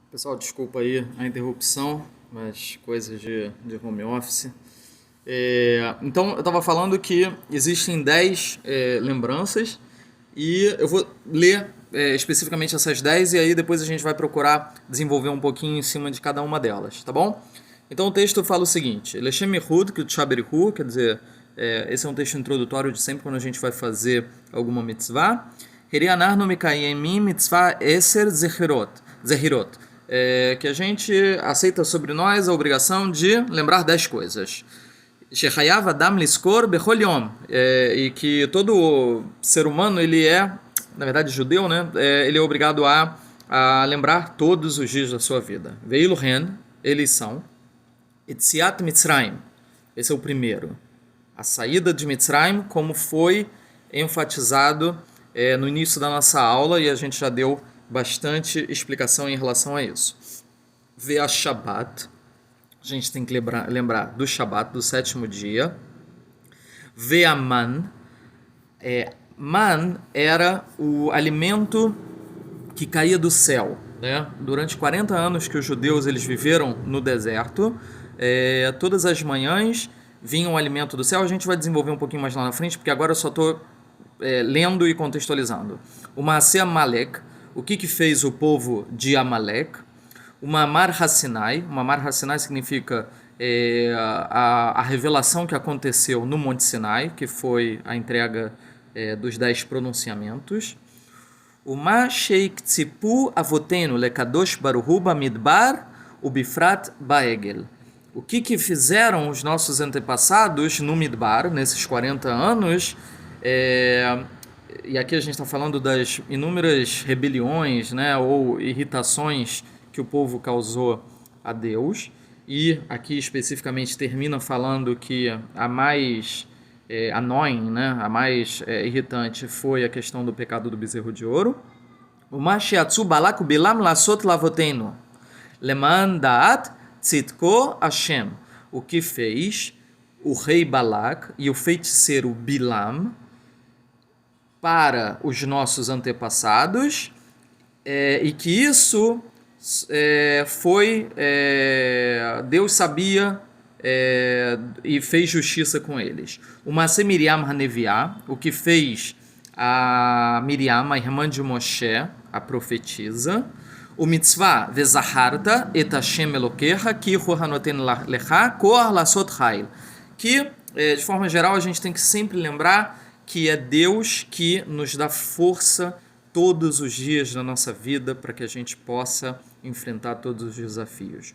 Pessoal, desculpa aí a interrupção, mas coisas de home office. Então, eu estava falando que existem 10 lembranças e eu vou ler especificamente essas 10 e aí depois a gente vai procurar desenvolver um pouquinho em cima de cada uma delas, tá bom? Então o texto fala o seguinte: Lechem Ehud, que o Tchaberihu, quer dizer, esse é um texto introdutório de sempre quando a gente vai fazer alguma mitzvah. Herianar no Mikayemim mitzvah eser zehirot. Que a gente aceita sobre nós a obrigação de lembrar 10 coisas. Shechayav Adam Liskor Bechol Yom. E que todo ser humano, ele é, na verdade judeu, né? Ele é obrigado a lembrar todos os dias da sua vida. Veilu Ren, eles são Etziat Mitzrayim. Esse é o primeiro. A saída de Mitzrayim, como foi enfatizado no início da nossa aula, e a gente já deu bastante explicação em relação a isso. Ve'a Shabbat, a gente tem que lembrar do Shabbat, do sétimo dia. Ve'a Man, Man era o alimento que caía do céu, né? Durante 40 anos que os judeus eles viveram no deserto, todas as manhãs vinha um alimento do céu. A gente vai desenvolver um pouquinho mais lá na frente, porque agora eu só estou lendo e contextualizando. O Maaseh Amalek, o que fez o povo de Amalek? O Mamar HaSinai, o Mamar HaSinai significa a revelação que aconteceu no Monte Sinai, que foi a entrega dos 10 pronunciamentos. O Ma Sheik Tzipu Avotenu Lekadosh Baruhu Bamidbar Ubifrat Baegel. O que fizeram os nossos antepassados no Midbar, nesses 40 anos, e aqui a gente está falando das inúmeras rebeliões, né, ou irritações que o povo causou a Deus, e aqui especificamente termina falando que a mais annoying, né, a mais irritante foi a questão do pecado do bezerro de ouro. O Mashiatsu Balak Bilam Lasot Lavotenu Leman Da'at Tzitko Hashem, o que fez o rei Balak e o feiticeiro Bilam para os nossos antepassados, e que isso foi Deus sabia e fez justiça com eles. O Maaseh Miriam Haneviah, o que fez a Miriam, a irmã de Moshe, a profetisa. O mitzvah vezaharta et Hashem Elokecha ki hu hanoten lecha kor lasot chayil, que de forma geral a gente tem que sempre lembrar que é Deus que nos dá força todos os dias da nossa vida para que a gente possa enfrentar todos os desafios.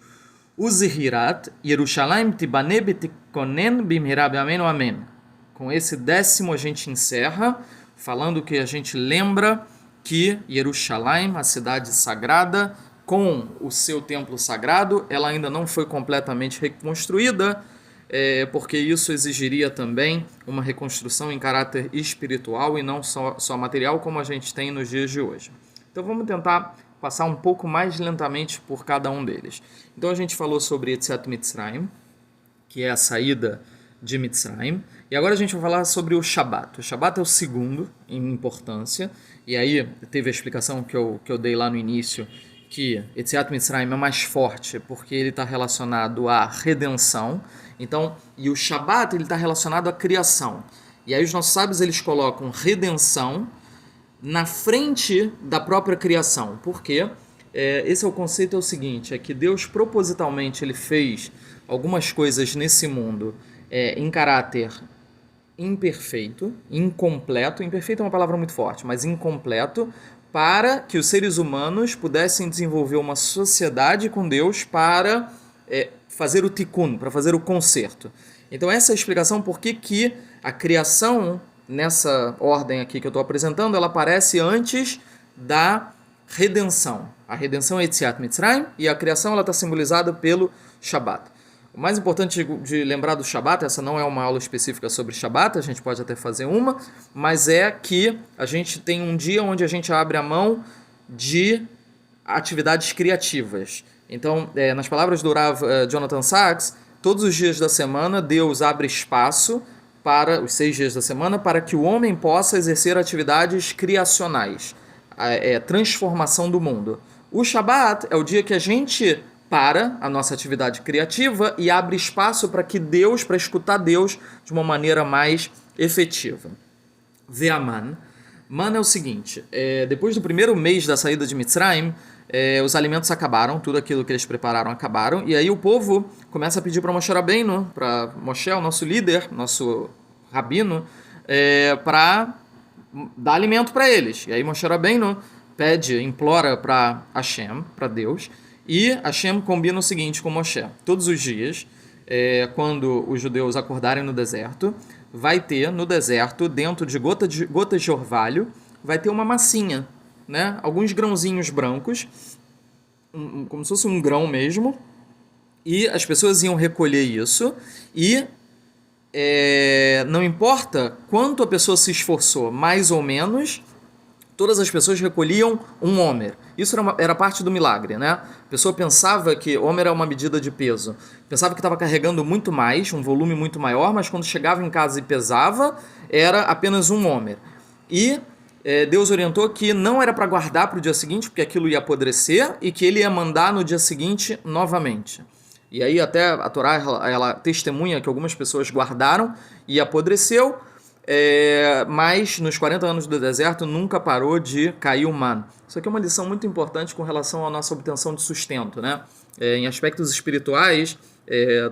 O Zehirat Yerushalayim tibane betikonen bimhira be'amen amen. Com esse 10º a gente encerra falando que a gente lembra que Yerushalayim, a cidade sagrada, com o seu templo sagrado, ela ainda não foi completamente reconstruída, porque isso exigiria também uma reconstrução em caráter espiritual e não só material, como a gente tem nos dias de hoje. Então vamos tentar passar um pouco mais lentamente por cada um deles. Então a gente falou sobre Etziat Mitzrayim, que é a saída de Mitzrayim, e agora a gente vai falar sobre o Shabat. O Shabat é o segundo em importância, e aí teve a explicação que eu dei lá no início, que Etziat Mitzrayim é mais forte porque ele está relacionado à redenção. Então, e o Shabat ele está relacionado à criação. E aí os nossos sábios eles colocam redenção na frente da própria criação. Por quê? Esse é o conceito, é o seguinte, é que Deus propositalmente ele fez algumas coisas nesse mundo em caráter imperfeito, incompleto. Imperfeito é uma palavra muito forte, mas incompleto, para que os seres humanos pudessem desenvolver uma sociedade com Deus para fazer o tikkun, para fazer o conserto. Então essa é a explicação por que a criação, nessa ordem aqui que eu estou apresentando, ela aparece antes da redenção. A redenção é Etziat Mitzrayim e a criação está simbolizada pelo Shabat. O mais importante de lembrar do Shabat, essa não é uma aula específica sobre Shabat, a gente pode até fazer uma, mas é que a gente tem um dia onde a gente abre a mão de atividades criativas. Então, nas palavras do Rav Jonathan Sachs, todos os dias da semana Deus abre espaço para os 6 dias da semana para que o homem possa exercer atividades criacionais, transformação do mundo. O Shabat é o dia que a gente para a nossa atividade criativa e abre espaço para escutar Deus de uma maneira mais efetiva. Ve'aman. Man é o seguinte, depois do primeiro mês da saída de Mitzrayim, os alimentos acabaram, tudo aquilo que eles prepararam acabaram, e aí o povo começa a pedir para Moshe Rabbeinu, para Moshe, o nosso líder, nosso rabino, para dar alimento para eles. E aí Moshe Rabbeinu implora para Hashem, para Deus, e Hashem combina o seguinte com Moshe: todos os dias, quando os judeus acordarem no deserto, vai ter no deserto, dentro de gotas de orvalho, vai ter uma massinha, né? Alguns grãozinhos brancos, como se fosse um grão mesmo, e as pessoas iam recolher isso, e não importa quanto a pessoa se esforçou, mais ou menos, todas as pessoas recolhiam um homer. Isso era parte do milagre, né? A pessoa pensava que homer é uma medida de peso. Pensava que estava carregando muito mais, um volume muito maior, mas quando chegava em casa e pesava, era apenas um homer. E Deus orientou que não era para guardar para o dia seguinte, porque aquilo ia apodrecer, e que ele ia mandar no dia seguinte novamente. E aí até a Torá ela testemunha que algumas pessoas guardaram e apodreceu, mas nos 40 anos do deserto nunca parou de cair o man. Isso aqui é uma lição muito importante com relação à nossa obtenção de sustento, né? Em aspectos espirituais,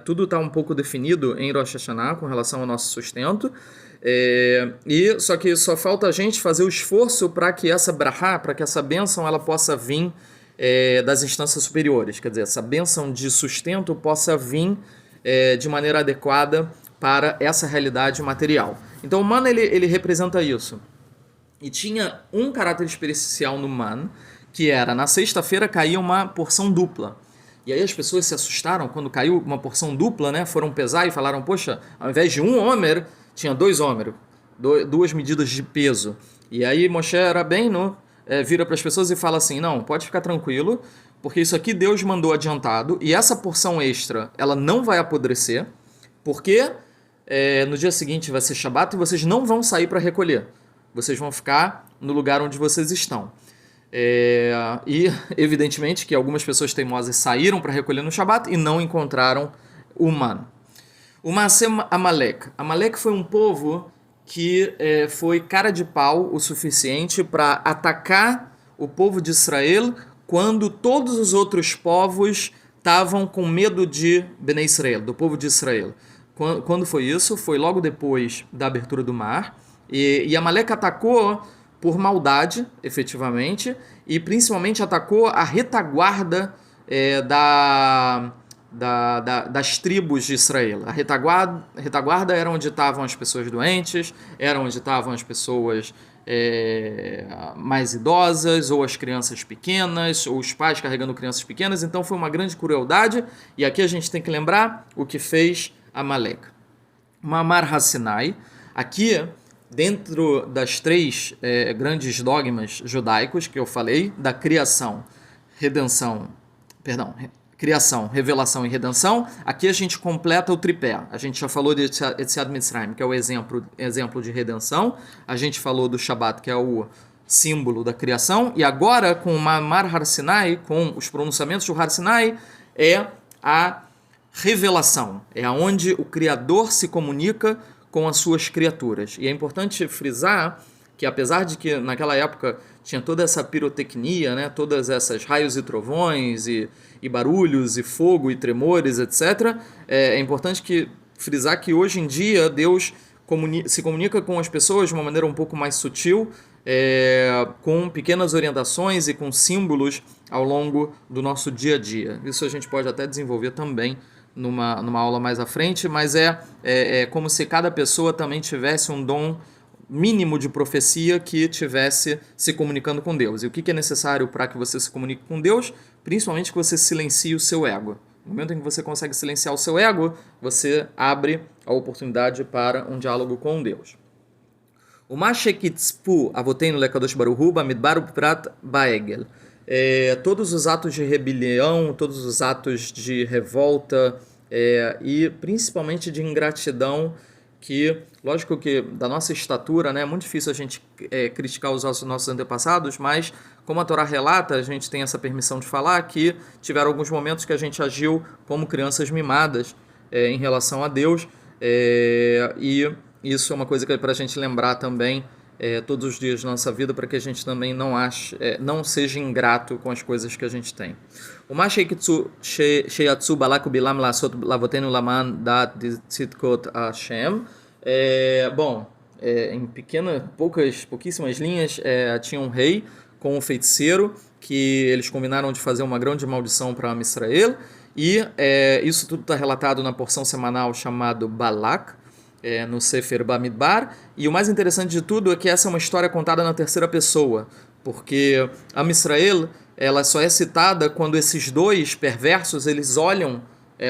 tudo está um pouco definido em Rosh Hashanah com relação ao nosso sustento, só que só falta a gente fazer o esforço para que essa brahá, para que essa bênção ela possa vir das instâncias superiores, quer dizer, essa bênção de sustento possa vir de maneira adequada para essa realidade material. Então o man ele representa isso. E tinha um caráter especial no man, que era, na sexta-feira caía uma porção dupla. E aí as pessoas se assustaram quando caiu uma porção dupla, né? Foram pesar e falaram, poxa, ao invés de um homer, tinha 2 homer, 2 medidas de peso. E aí Moshe Rabbeinu vira para as pessoas e fala assim, não, pode ficar tranquilo, porque isso aqui Deus mandou adiantado, e essa porção extra, ela não vai apodrecer, porque no dia seguinte vai ser Shabat e vocês não vão sair para recolher. Vocês vão ficar no lugar onde vocês estão. E, evidentemente, que algumas pessoas teimosas saíram para recolher no Shabat e não encontraram o man. O Maaseh Amalek. Amalek foi um povo que foi cara de pau o suficiente para atacar o povo de Israel quando todos os outros povos estavam com medo de Bnei Israel, do povo de Israel. Quando foi isso? Foi logo depois da abertura do mar. E Amalek atacou por maldade, efetivamente, e principalmente atacou a retaguarda das tribos de Israel. A retaguarda era onde estavam as pessoas doentes, era onde estavam as pessoas mais idosas, ou as crianças pequenas, ou os pais carregando crianças pequenas. Então foi uma grande crueldade, e aqui a gente tem que lembrar o que fez Amalek. Mamar Hassinai, aqui dentro das 3 grandes dogmas judaicos que eu falei, da criação, revelação e redenção, aqui a gente completa o tripé. A gente já falou de Etziat Mitzrayim, que é o exemplo de redenção, a gente falou do Shabat, que é o símbolo da criação, e agora com o Mamar Har Sinai, com os pronunciamentos do Har Sinai, é a revelação, é onde o Criador se comunica com as suas criaturas. E é importante frisar que, apesar de que naquela época tinha toda essa pirotecnia, né, todas essas raios e trovões, e barulhos, e fogo, e tremores, etc., é importante frisar que hoje em dia Deus se comunica com as pessoas de uma maneira um pouco mais sutil, com pequenas orientações e com símbolos ao longo do nosso dia a dia. Isso a gente pode até desenvolver também numa aula mais à frente, mas é como se cada pessoa também tivesse um dom mínimo de profecia que estivesse se comunicando com Deus. E o que é necessário para que você se comunique com Deus? Principalmente que você silencie o seu ego. No momento em que você consegue silenciar o seu ego, você abre a oportunidade para um diálogo com Deus. O Mashekitzpu Avoteinu Lekadosh Baruch Hu Bamidbar Uprat Baegel. Todos os atos de rebelião, todos os atos de revolta e principalmente de ingratidão que Lógico que da nossa estatura, né, é muito difícil a gente criticar os nossos antepassados, mas como a Torá relata, a gente tem essa permissão de falar que tiveram alguns momentos que a gente agiu como crianças mimadas em relação a Deus, e isso é uma coisa que é para a gente lembrar também todos os dias da nossa vida, para que a gente também não seja ingrato com as coisas que a gente tem. O Sheyatsu Balaku Bilam Lasot Lavotenu Laman Dat Tzitkot Hashem. Em pouquíssimas linhas, tinha um rei com um feiticeiro que eles combinaram de fazer uma grande maldição para Israel, e isso tudo está relatado na porção semanal chamado Balak, no Sefer Bamidbar, e o mais interessante de tudo é que essa é uma história contada na terceira pessoa, porque a Israel ela só é citada quando esses dois perversos eles olham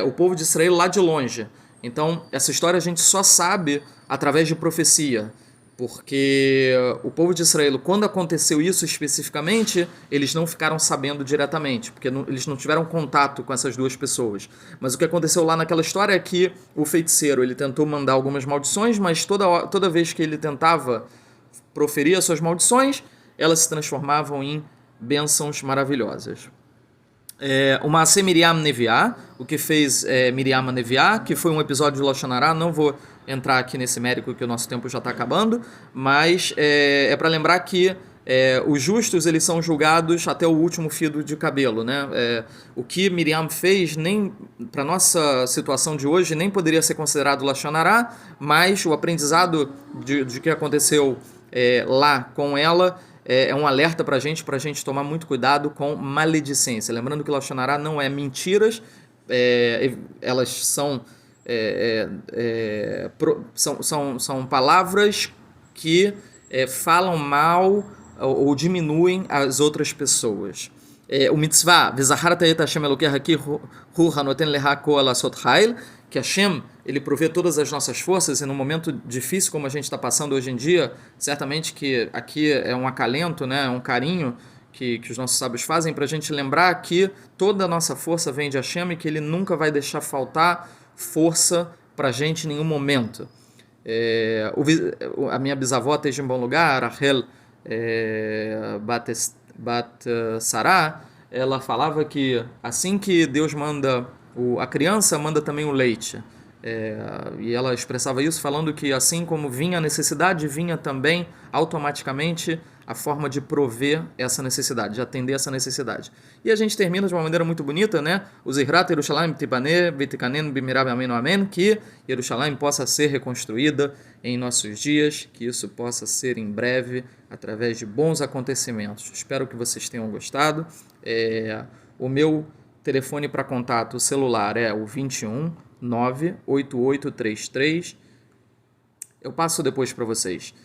o povo de Israel lá de longe. Então, essa história a gente só sabe através de profecia, porque o povo de Israel, quando aconteceu isso especificamente, eles não ficaram sabendo diretamente, porque eles não tiveram contato com essas duas pessoas. Mas o que aconteceu lá naquela história é que o feiticeiro ele tentou mandar algumas maldições, mas toda vez que ele tentava proferir as suas maldições, elas se transformavam em bênçãos maravilhosas. O Maaseh Miriam Neviá, o que fez Miriam a Neviá, que foi um episódio de Lashon Hara. Não vou entrar aqui nesse mérito que o nosso tempo já está acabando, mas é para lembrar que os justos eles são julgados até o último fio de cabelo, né? O que Miriam fez, nem para nossa situação de hoje, nem poderia ser considerado Lashon Hara, mas o aprendizado de que aconteceu lá com ela é um alerta para a gente tomar muito cuidado com maledicência. Lembrando que Lashon Hara não é mentiras, elas são palavras que falam mal ou diminuem as outras pessoas. O mitzvah, que Hashem ele provê todas as nossas forças, e num momento difícil como a gente está passando hoje em dia, certamente que aqui é um acalento, né, um carinho que os nossos sábios fazem para a gente lembrar que toda a nossa força vem de Hashem e que ele nunca vai deixar faltar força para a gente em nenhum momento. A minha bisavó esteja em bom lugar, Rachel Bat Sarah, ela falava que assim que Deus manda a criança, manda também o leite. E ela expressava isso falando que assim como vinha a necessidade, vinha também automaticamente a forma de prover essa necessidade, de atender essa necessidade. E a gente termina de uma maneira muito bonita, né? O Zihrat Yerushalayim Tibaneh V'tikanen B'mirav Amenu Amen, que Yerushalayim possa ser reconstruída em nossos dias, que isso possa ser em breve, através de bons acontecimentos. Espero que vocês tenham gostado. O meu telefone para contato celular é o 21 98833. Eu passo depois para vocês.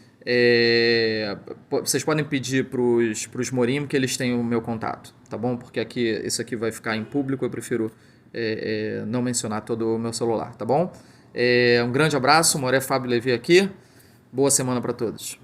Vocês podem pedir para os Morim que eles tenham o meu contato, tá bom? Porque isso aqui vai ficar em público, eu prefiro não mencionar todo o meu celular, tá bom? Um grande abraço, Moré Fábio Levi aqui. Boa semana para todos.